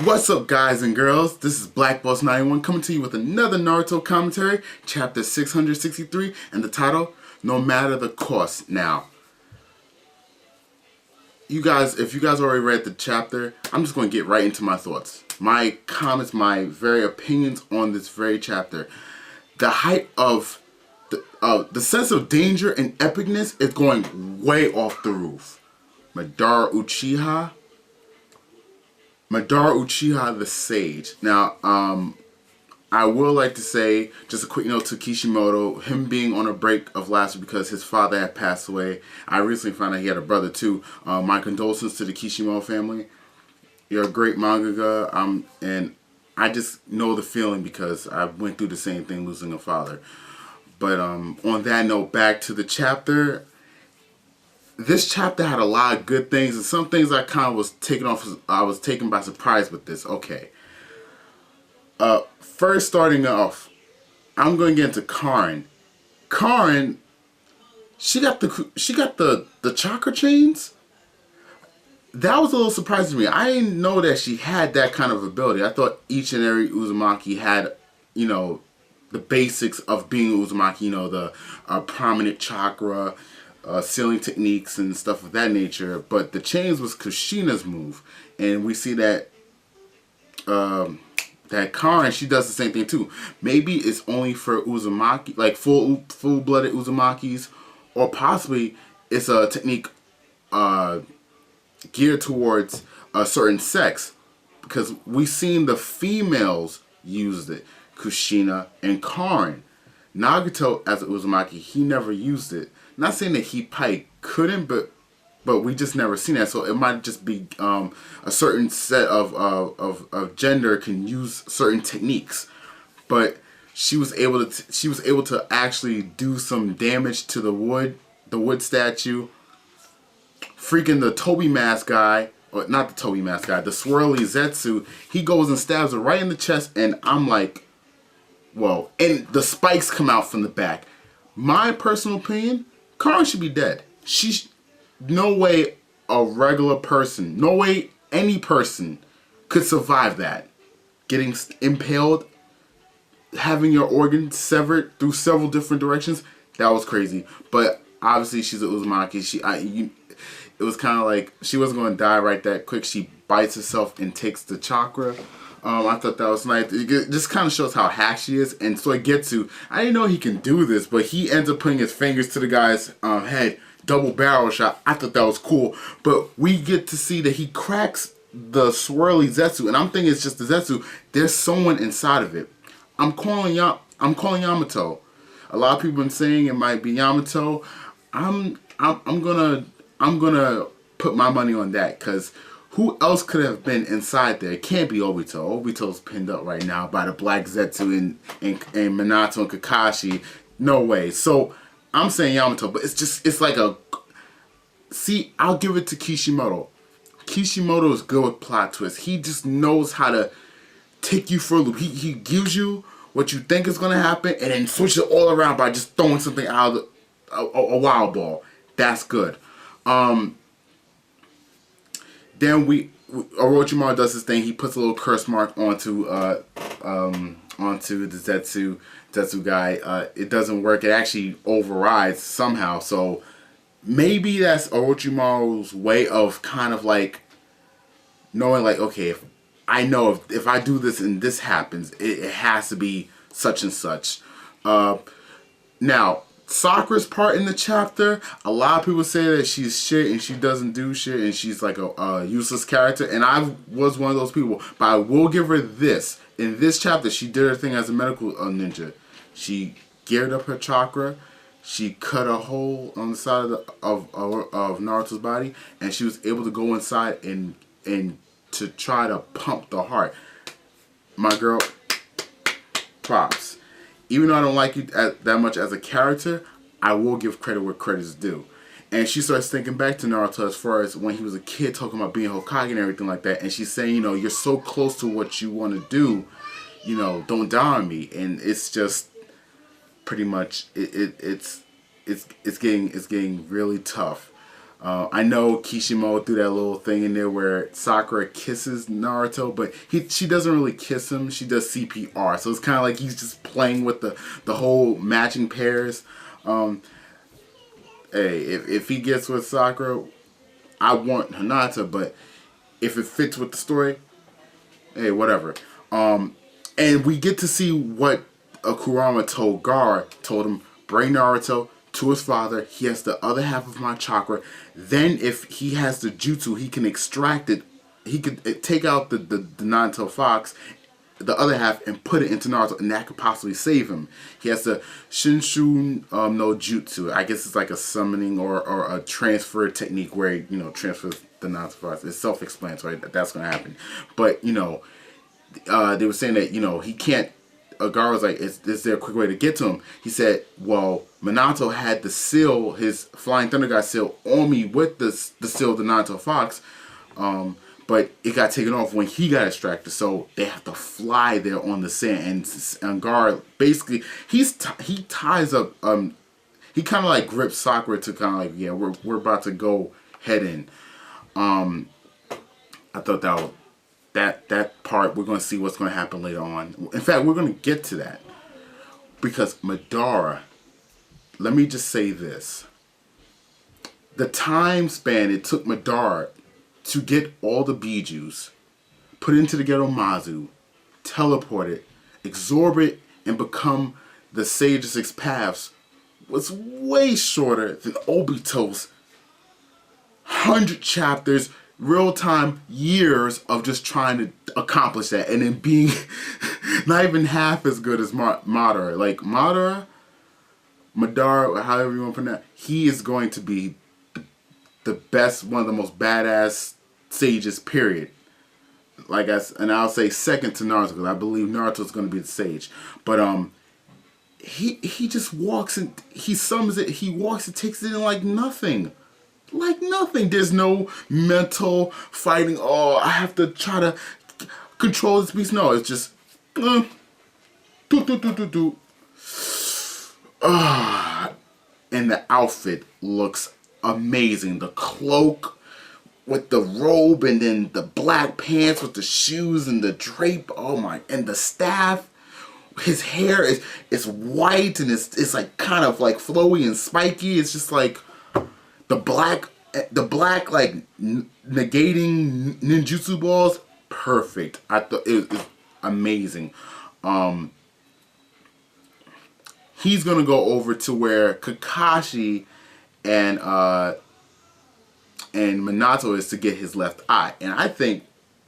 What's up, guys and girls? This is Black Boss 91 coming to you with another Naruto commentary, chapter 663, and the title, No Matter the Cost. Now, if you guys already read the chapter, I'm just going to get right into my thoughts. My comments, my very opinions on this very chapter. The height of the sense of danger and epicness is going way off the roof. Madara Uchiha the Sage. Now, I will like to say, just a quick note to Kishimoto, him being on a break of last week because his father had passed away. I recently found out he had a brother too. My condolences to the Kishimoto family. You're a great mangaka, and I just know the feeling because I went through the same thing, losing a father. But on that note, back to the chapter. This chapter had a lot of good things, and some things I kind of was taken by surprise with this. Okay. First starting off, I'm going to get into Karin. Karin, she got the chakra chains. That was a little surprising to me. I didn't know that she had that kind of ability. I thought each and every Uzumaki had, the basics of being Uzumaki, the prominent chakra, sealing techniques and stuff of that nature. But the chains was Kushina's move. And we see that that Karin, she does the same thing too. Maybe it's only for Uzumaki, like full-blooded Uzumakis, or possibly it's a technique geared towards a certain sex, because we've seen the females use it, Kushina and Karin. Nagato, as an Uzumaki, he never used it. Not saying that he probably couldn't, but we just never seen that. So it might just be a certain set of gender can use certain techniques. But she was able to actually do some damage to the wood statue. Freaking the Toby Mask guy, or not the Toby Mask guy, the Swirly Zetsu, he goes and stabs her right in the chest, and I'm like, whoa. And the spikes come out from the back. My personal opinion, Karin should be dead. No way a regular person, no way any person could survive that. Getting impaled, having your organ severed through several different directions, that was crazy. But obviously she's an Uzumaki. It was kind of like she wasn't going to die right that quick. She bites herself and takes the chakra. I thought that was nice. It just kind of shows how hack she is. And so I get to, I didn't know he can do this, but he ends up putting his fingers to the guy's head. Double barrel shot. I thought that was cool. But we get to see that he cracks the Swirly Zetsu. And I'm thinking it's just the Zetsu. There's someone inside of it. I'm calling Yamato. A lot of people have been saying it might be Yamato. I'm gonna put my money on that, because who else could have been inside there? It can't be Obito. Obito's pinned up right now by the Black Zetsu and Minato and Kakashi. No way. So I'm saying Yamato, but it's like a... See, I'll give it to Kishimoto. Kishimoto is good with plot twists. He just knows how to take you for a loop. He gives you what you think is going to happen and then switches it all around by just throwing something out of a wild ball. That's good. Then Orochimaru does his thing. He puts a little curse mark onto the Zetsu guy. It doesn't work. It actually overrides somehow. So maybe that's Orochimaru's way of kind of like knowing, like, okay, if I know if I do this and this happens, it has to be such and such. Now, Sakura's part in the chapter, a lot of people say that she's shit and she doesn't do shit and she's like a useless character, and I was one of those people. But I will give her this. In this chapter, she did her thing as a medical ninja. She geared up her chakra, she cut a hole on the side of Naruto's body, and she was able to go inside and to try to pump the heart. My girl, props. Even though I don't like you that much as a character, I will give credit where credit is due. And she starts thinking back to Naruto as far as when he was a kid, talking about being Hokage and everything like that. And she's saying, you're so close to what you want to do, don't die on me. And it's just pretty much it's getting really tough. I know Kishimoto threw that little thing in there where Sakura kisses Naruto, but she doesn't really kiss him. She does CPR, so it's kind of like he's just playing with the whole matching pairs. Hey, if he gets with Sakura, I want Hinata, but if it fits with the story, hey, whatever. And we get to see what Kurama told Gar. Told him, bring Naruto to his father. He has the other half of my chakra. Then if he has the jutsu, he can extract it. He could take out the nine-tailed fox, the other half, and put it into Naruto, and that could possibly save him. He has the Shinshu no Jutsu. I guess it's like a summoning or a transfer technique where he, transfers the nine-tailed fox. It's self-explanatory that that's going to happen. But, they were saying that, he can't. Gar was like, is there a quick way to get to him? He said, well, Minato had the seal, his Flying Thunder God seal, on me with the seal of the nine-tailed fox. But it got taken off when he got extracted, so they have to fly there on the sand. And Gar basically he ties up. He kind of like grips Sakura to kind of like, yeah, we're about to go head in. I thought that part we're going to see what's going to happen later on. In fact, we're going to get to that because Madara. Let me just say this: the time span it took Madara to get all the Bijus, put into the Ghetto Mazu, teleport it, absorb it, and become the Sage of Six Paths was way shorter than Obito's 100 chapters, real-time years of just trying to accomplish that, and then being not even half as good as Madara. Like, Madara, however you want to pronounce it, he is going to be the best, one of the most badass sages, period. And I'll say second to Naruto, because I believe Naruto's going to be the sage. But he just walks and he summons it. He walks and takes it in like nothing. Like nothing. There's no mental fighting. Oh, I have to try to control this beast. No, it's just and the outfit looks amazing. The cloak with the robe, and then the black pants with the shoes and the drape. Oh my! And the staff. His hair is white, and it's like kind of like flowy and spiky. It's just like the black like negating ninjutsu balls. Perfect. I thought it was amazing. He's gonna go over to where Kakashi and Minato is to get his left eye, and I think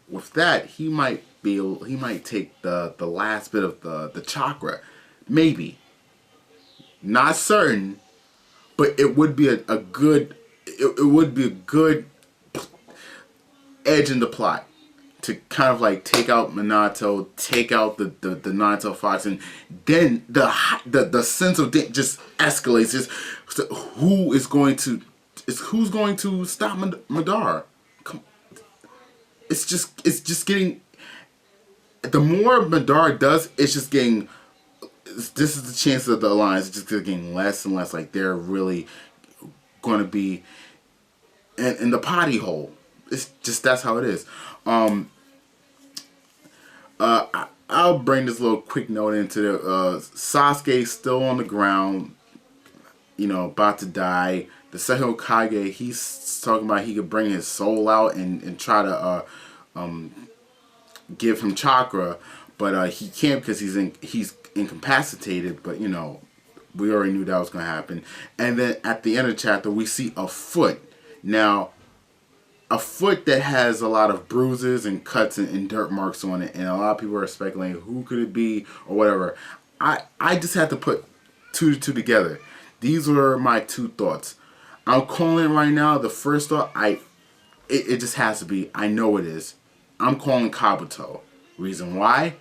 with that he might take the last bit of the chakra, maybe. Not certain, but it would be a good edge in the plot to kind of like take out Minato, take out the nine-tailed fox, and then the sense of just escalates. Who's going to stop Madara? It's just getting. The more Madara does, it's just getting. This is the chance of the alliance. It's just getting less and less. Like they're really going to be in the potty hole. It's just that's how it is. I'll bring this little quick note into the Sasuke still on the ground, about to die. The second Hokage, he's talking about he could bring his soul out and try to give him chakra, but he can't because he's incapacitated. But we already knew that was going to happen. And then at the end of the chapter, we see a foot. Now, a foot that has a lot of bruises and cuts and dirt marks on it, and a lot of people are speculating who could it be or whatever. I just had to put two to two together. These were my two thoughts. I'm calling it right now. The first thought, it just has to be. I know it is. I'm calling Kabuto. Reason why?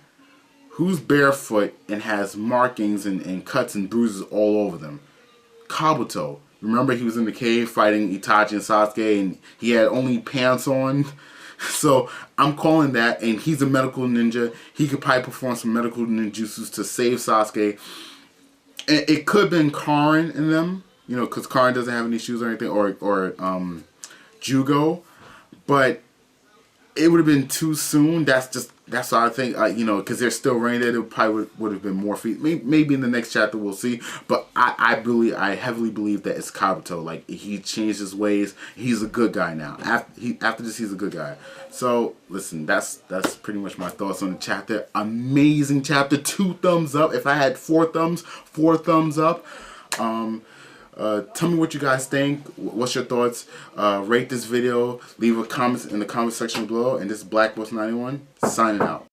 Who's barefoot and has markings and cuts and bruises all over them? Kabuto. Remember he was in the cave fighting Itachi and Sasuke, and he had only pants on. So I'm calling that, and he's a medical ninja. He could probably perform some medical ninjutsus to save Sasuke. And it could have been Karin in them, because Karin doesn't have any shoes or anything, or Jugo, but it would have been too soon. That's what I think. You know, because they're still running it. It probably would have been more feet. Maybe in the next chapter we'll see. But I heavily believe that it's Kabuto. Like, he changed his ways. He's a good guy now. After this, he's a good guy. So listen, that's pretty much my thoughts on the chapter. Amazing chapter. 2 thumbs up. If I had 4 thumbs, 4 thumbs up. Tell me what you guys think. What's your thoughts? Rate this video. Leave a comment in the comment section below. And this is Black Boss 91 signing out.